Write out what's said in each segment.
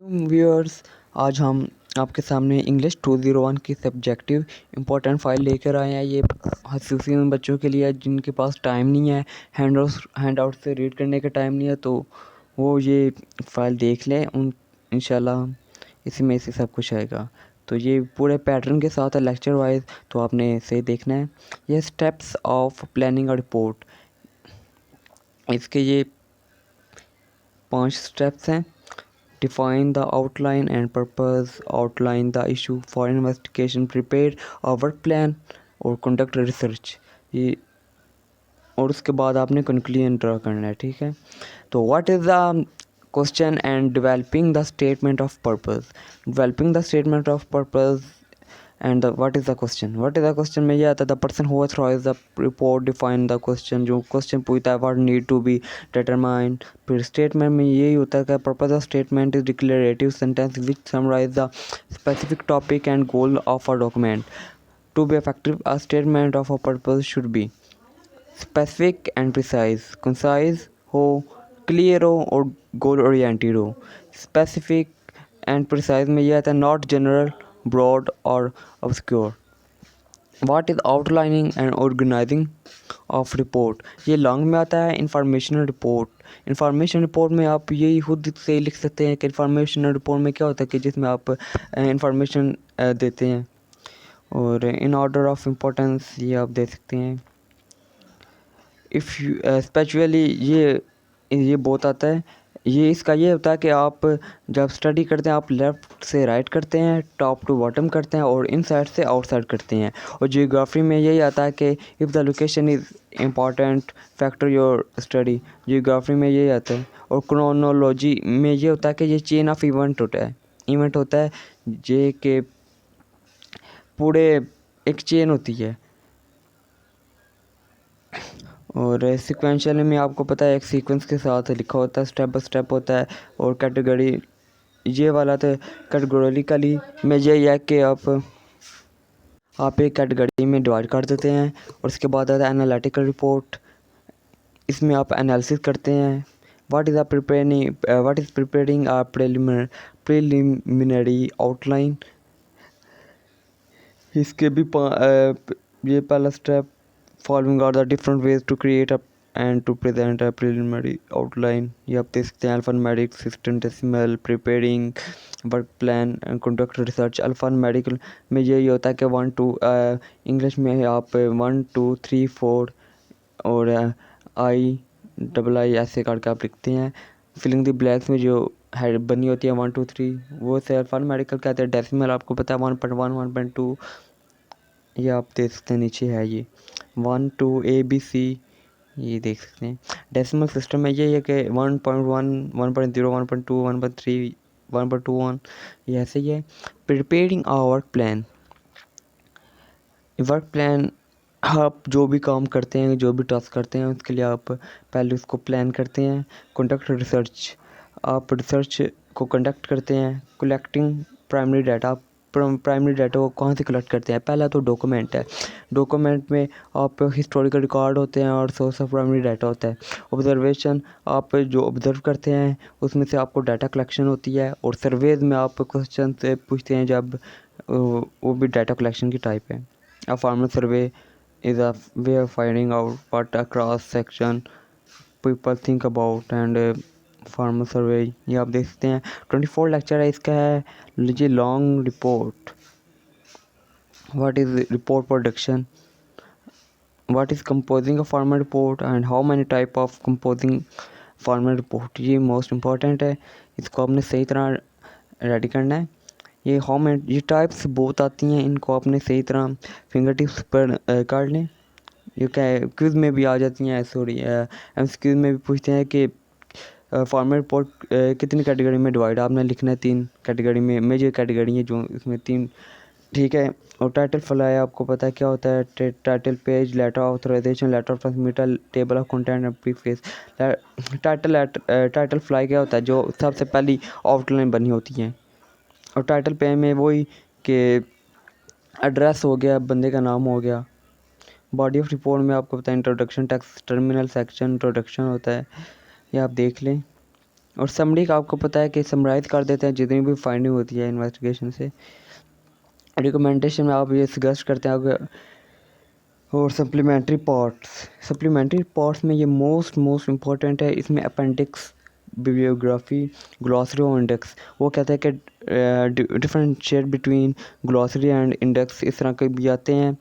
Viewers, आज हम आपके सामने इंग्लिश 201 की सब्जेक्टिव इम्पोर्टेंट फ़ाइल लेकर आए हैं। ये खसूसी उन बच्चों के लिए है जिनके पास टाइम नहीं है, हैंड आउट से रीड करने का टाइम नहीं है, तो वो ये फ़ाइल देख लें। इंशाल्लाह इसमें से सब कुछ आएगा। तो ये पूरे पैटर्न के साथ है लेक्चर वाइज, तो आपने सही देखना है। ये steps of planning a report, इसके ये 5 स्टेप्स हैं। Define the outline and purpose, outline the issue for investigation, prepare a work plan और conduct research। ये और उसके बाद आपने कंक्लूजन ड्रा करना है, ठीक है। तो what is the question and developing the statement of purpose. Developing the statement of purpose and what is the question में ये आता है the person who authorise the report define the question. जो क्वेश्चन पूछता है what need to be determined. फिर statement में यही होता है कि purpose of statement is declarative sentence which summarise the specific topic and goal of a document. To be effective a statement of a purpose should be specific and precise, concise हो, clear हो और goal oriented हो। Specific and precise में यह आता है not general, broad और obscure. What is outlining and organising of report, ये लॉन्ग में आता है। इंफॉर्मेशनल रिपोर्ट, इंफॉर्मेशन रिपोर्ट में आप यही खुद से लिख सकते हैं कि इंफॉर्मेशनल रिपोर्ट में क्या होता है कि जिसमें आप इंफॉर्मेशन देते हैं। और इन ऑर्डर ऑफ इम्पोर्टेंस ये आप दे सकते हैं। इफ़ यू स्पेशली ये बहुत आता है। ये इसका ये होता है कि आप जब स्टडी करते हैं आप लेफ़्ट से राइट करते हैं, टॉप टू बॉटम करते हैं और इनसाइड से आउटसाइड करते हैं। और जियोग्राफी में यही आता है कि if the location is important factor your study, geography में यही आता है। और क्रोनोलॉजी में ये होता है कि ये चेन ऑफ इवेंट होता है ये कि पूरे एक चेन होती है। और सिक्वेंशियल में आपको पता है एक सीक्वेंस के साथ लिखा होता है, स्टेप बाय स्टेप होता है। और कैटेगरी ये वाला तो कैटेगोरिकली में यही है कि आप एक कैटेगरी में डिवाइड कर देते हैं। और उसके बाद आता है एनालिटिकल रिपोर्ट, इसमें आप एनालिसिस करते हैं। What is preparing a preliminary outline, इसके भी ये पहला step. Following are the different ways to create a and to present a preliminary outline, ये आप देख सकते हैं। Alphanumeric, systematical, preparing work plan and conduct research. Alphanumerical में यही होता है कि 1 2 इंग्लिश में आप 1 2 3 4 और I ऐसे करके आप लिखते हैं। फिलिंग द ब्लैंक्स में जो हेड बनी होती है 1 2 3 वो से अल्फान्यूमेरिकल कहते हैं। डेसिमल आपको पता है 1.1 1.2, ये आप देख सकते हैं नीचे है ये 1 2 ABC, ये देख सकते हैं। डेसिमल सिस्टम में ये है कि 1.1 1.0 1.2 1.3 1.21, ये ऐसे ही है। प्रिपेयरिंग आ वर्क प्लान, आप जो भी काम करते हैं, जो भी टास्क करते हैं, उसके लिए आप पहले उसको प्लान करते हैं। कंडक्ट रिसर्च, आप रिसर्च को कंडक्ट करते हैं। Collecting primary data, primary data को कहाँ से कलेक्ट करते हैं। पहला तो डॉक्यूमेंट है, डॉक्यूमेंट में आप हिस्टोरिकल रिकॉर्ड होते हैं और सोर्स ऑफ प्राइमरी डाटा होता है। ऑब्जर्वेशन, आप जो ऑब्ज़र्व करते हैं उसमें से आपको डाटा कलेक्शन होती है। और सर्वेज में आप क्वेश्चन से पूछते हैं जब वो भी डाटा कलेक्शन की टाइप है। A farmer survey is a way of finding out what a cross section people think about and farmer survey, ये आप देख सकते हैं। 24 लेक्चर है इसका, है लीजिए। Long report, what is report production, what is composing a farmer report and how many type of composing farmer report, ये मोस्ट इम्पॉर्टेंट है। इसको आपने सही तरह रेडी करना है। ये टाइप्स बहुत आती हैं, इनको आपने सही तरह फिंगर टिप्स पर काट लें। ये क्या है, क्विज़ में भी आ जाती हैं, सॉरी MCQ में भी पूछते हैं कि फार्मर रिपोर्ट कितनी कैटेगरी में डिवाइड, आपने लिखना है 3 कैटेगरी में। मेजर कैटेगरी है जो इसमें 3, ठीक है। और टाइटल फ्लाई आपको पता है क्या होता है। Title page, letter of authorisation, letter of transmittal, table of content and preface. Title fly क्या होता है, जो सबसे पहली आउटलाइन बनी होती है। और टाइटल पे में वही कि एड्रेस हो गया, बंदे का नाम हो गया। बॉडी ऑफ रिपोर्ट में आपको पता है introduction, text, terminal section, introduction होता है, ये आप देख लें। और समरी का आपको पता है कि समराइज़ कर देते हैं जितनी भी फाइंडिंग होती है इन्वेस्टिगेशन से। रिकमेंडेशन में आप ये सजेस्ट करते हैं अगर। और सप्लीमेंट्री पार्ट्स में ये मोस्ट इम्पॉर्टेंट है। इसमें अपेंडिक्स, बिब्लियोग्राफी, ग्लॉसरी और इंडेक्स। वो कहते हैं कि differentiate between glossary and index, इस तरह के भी आते हैं।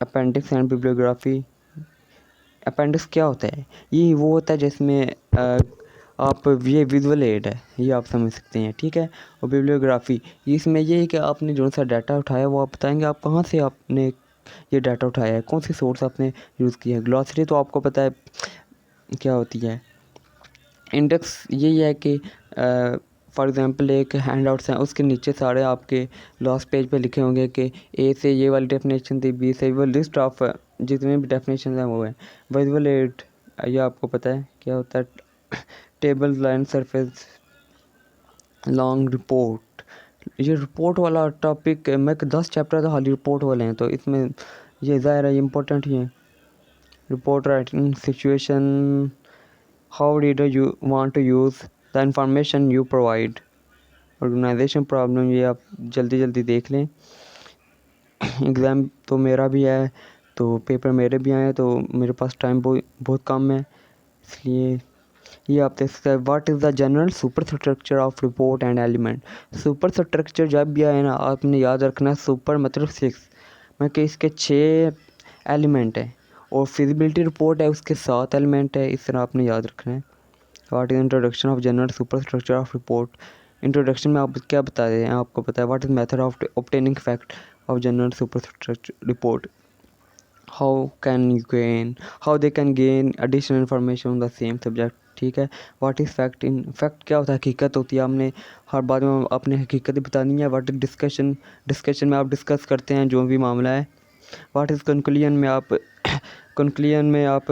Appendix and bibliography. अपेंडिक्स क्या होता है? ये वो होता है जिसमें आप ये विजुअल एड है, ये आप समझ सकते हैं, ठीक है। और बिब्लियोग्राफी, इसमें ये है कि आपने जो सा डाटा उठाया वो आप बताएंगे आप कहाँ से आपने ये डाटा उठाया है, कौन सी सोर्स आपने यूज़ किया है। ग्लॉसरी तो आपको पता है क्या होती है। इंडेक्स यही है कि फॉर एग्ज़ाम्पल एक हैंड आउट्स हैं, उसके नीचे सारे आपके लास्ट पेज पे लिखे होंगे कि ए से ये वाली डेफिनेशन थी, बी से वो लिस्ट ऑफ जितने भी डेफिनेशन हैं वो है। विजुअल एड, ये आपको पता है क्या होता है। Table, line, surface, long report. ये रिपोर्ट वाला टॉपिक मैं 10 चैप्टर तो खाली रिपोर्ट वाले हैं, तो इसमें ये ज़ाहिर है इम्पोर्टेंट ही है। Report writing situation, how reader you want to use the information you provide. Organisation problem, ये आप जल्दी देख लें। एग्ज़ाम तो मेरा भी है, तो पेपर मेरे भी आए हैं, तो मेरे पास टाइम बहुत कम है, इसलिए ये आप देख सकते हैं। What is the general super structure of report and element. Super structure जब भी आए ना, आपने याद रखना है सुपर मतलब 6, मतलब कि इसके 6 एलिमेंट हैं, और फिजिबिलिटी रिपोर्ट है उसके 7 एलिमेंट है, इस तरह आपने याद रखना है। What is introduction of general super structure of report. Introduction में आप क्या बता रहे हैं, आपको पता है what is method of obtaining fact of general super structure report. How they can gain additional information on the same subject, ठीक है। What is fact, in fact क्या होता है, हकीकत होती है, आपने हर बात में अपने हकीकत ही बतानी है। व्हाट इज़ डिस्कशन में आप डिस्कस करते हैं जो भी मामला है। व्हाट इज़ कंक्लूजन में आप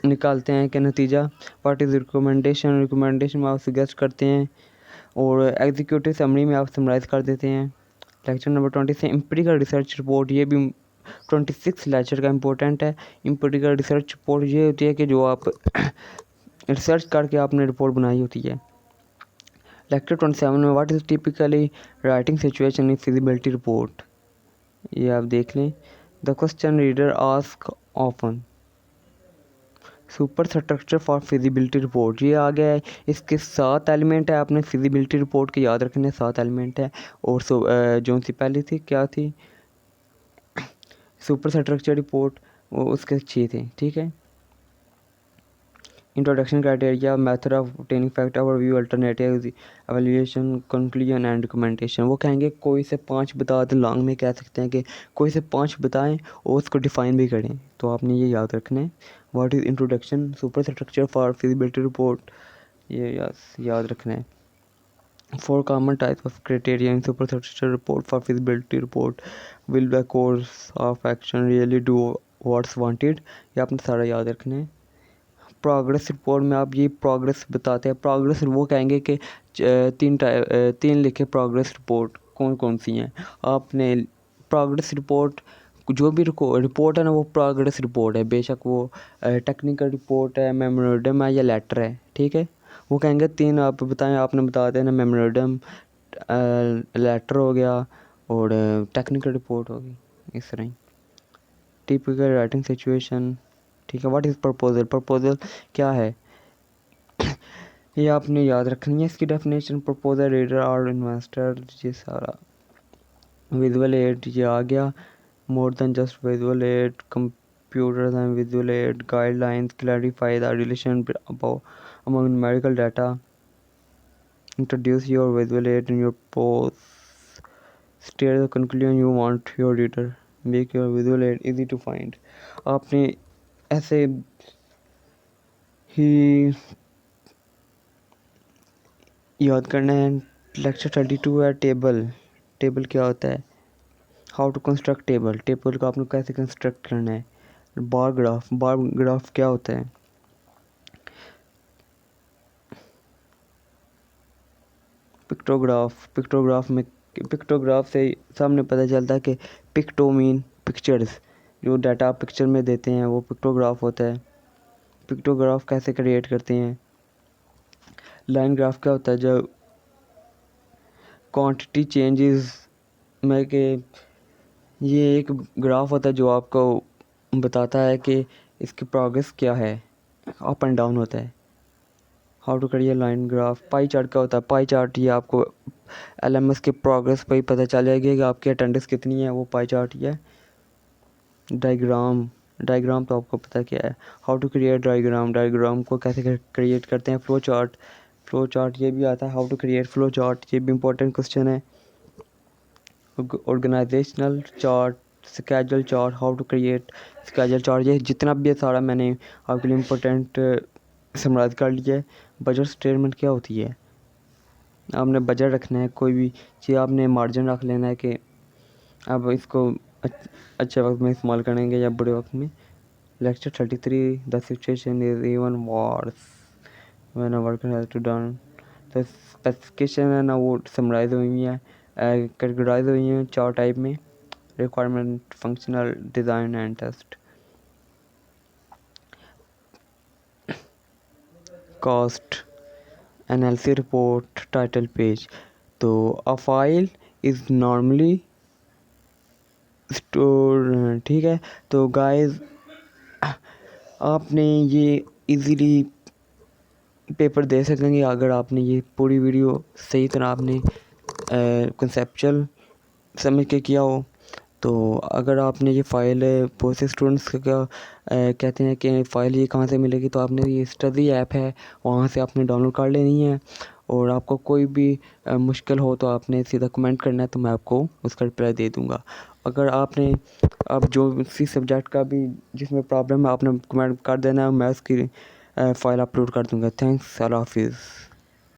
निकालते हैं कि नतीजा। व्हाट इज़ रिकमेंडेशन में आप सजेस्ट करते हैं। और एग्जीक्यूटिव समरी में आप समराइज़ कर देते हैं। लेक्चर नंबर 20 से एम्पिरिकल रिसर्च रिपोर्ट, ये भी 26 लेक्चर का इम्पोर्टेंट है। एम्पिरिकल रिसर्च रिपोर्ट ये होती है कि जो आप रिसर्च करके आपने रिपोर्ट बनाई होती है। लेक्चर 27 में what is typically writing situation in feasibility report, ये आप देख लें। The question reader ask often. Super structure for feasibility report, ये आ गया है। इसके 7 एलिमेंट है, आपने फिजिबिलिटी रिपोर्ट के याद रखने 7 एलिमेंट है। और जो सी पहली थी क्या थी, सुपर स्ट्रक्चर रिपोर्ट, वो उसके 6 थे, ठीक है। Introduction, criteria, method of obtaining fact, overview, alternative, evaluation, conclusion and recommendation. वो कहेंगे कोई से 5 बता दें, लॉन्ग में कह सकते हैं कि कोई से 5 बताएं और उसको डिफ़ाइन भी करें, तो आपने ये याद रखना है। What is introduction, super structure for feasibility report, ये याद रखना है। 4 common types of criteria in super structure report for feasibility report. Will the course of action really do what's wanted, ये आपने सारा याद रखना है। प्रोग्रेस रिपोर्ट में आप ये प्रोग्रेस बताते हैं। प्रोग्रेस वो कहेंगे कि 3 लिखे प्रोग्रेस रिपोर्ट कौन कौन सी हैं। आपने प्रोग्रेस रिपोर्ट, जो भी रिपोर्ट है ना, वो प्रोग्रेस रिपोर्ट है, बेशक वो टेक्निकल रिपोर्ट है, मेमोरेंडम है या लेटर है, ठीक है। वो कहेंगे 3 आप बताएं, आपने बता देना मेमोरेंडम, लेटर हो गया और टेक्निकल रिपोर्ट होगी, इस तरह ही। टिपिकल राइटिंग सिचुएशन, ठीक है। व्हाट इज़ प्रपोजल क्या है, ये आपने याद रखनी है। इसकी डेफिनेशन, प्रपोजल, रीडर और इन्वेस्टर, ये सारा। विजुअल एड, ये आ गया। More than just visual add, computer and visual add, guidelines, clarify the relation among numerical data, introduce your visual aid in your post, state the conclusion you want your reader, make your visual aid easy to find। आपने ऐसे ही याद करना है। Lecture 32 है table क्या होता है, how to construct table को आपने कैसे कंस्ट्रक्ट करना है। बार ग्राफ क्या होता है। पिक्टोग्राफ से सामने पता चलता है कि पिक्टो मीन पिक्चर्स, जो डाटा आप पिक्चर में देते हैं वो पिक्टोग्राफ होता है। पिक्टोग्राफ कैसे क्रिएट करते हैं। लाइन ग्राफ क्या होता है? जब क्वांटिटी चेंजेस में के ये एक ग्राफ होता है जो आपको बताता है कि इसकी प्रोग्रेस क्या है, अप एंड डाउन होता है। How to create line graph. Pie chart क्या होता है? पाई चार्ट ये आपको LMS की प्रोग्रेस पर ही पता चल जाएगी कि आपकी अटेंडेंस कितनी है, वो पाई चार्ट ही है। डायग्राम तो आपको पता क्या है। हाउ टू क्रिएट डायग्राम को कैसे क्रिएट करते हैं। फ्लो चार्ट ये भी आता है। How to create flow chart, ये भी इम्पोर्टेंट क्वेश्चन है। Organisational chart, schedule chart, how to create schedule chart, ये जितना भी है सारा मैंने आपके लिए इम्पोर्टेंट समराइज कर लिया है। बजट स्टेटमेंट क्या होती है? आपने बजट रखना है, कोई भी चीज़ आपने मार्जिन रख लेना है कि अब इसको अच्छे वक्त में इस्तेमाल करेंगे या बुरे वक्त में। Lecture 33 the situation is even worse when a worker has to done. तो स्पेसिफिकेशन है ना वो समराइज हुई है, कैटेगराइज हुई हैं 4 टाइप में: requirement, functional, design and test. Cost, analysis report, title page. तो a file is normally store, ठीक है। तो गाइस आपने ये इजीली पेपर दे सकेंगे अगर आपने ये पूरी वीडियो सही तरह आपने कंसेप्चुअल समझ के किया हो। तो अगर आपने ये फ़ाइल बहुत से स्टूडेंट्स का कहते हैं कि फ़ाइल ये कहाँ से मिलेगी, तो आपने ये स्टडी ऐप है वहाँ से आपने डाउनलोड कर लेनी है। और आपको कोई भी मुश्किल हो तो आपने सीधा कमेंट करना है, तो मैं आपको उसका रिप्लाई दे दूँगा। अगर आपने अब जो किसी सब्जेक्ट का भी जिसमें प्रॉब्लम है आपने कमेंट कर देना है, मैं उसकी फ़ाइल अपलोड कर दूँगा। थैंक्स, अल्लाह हाफिज़।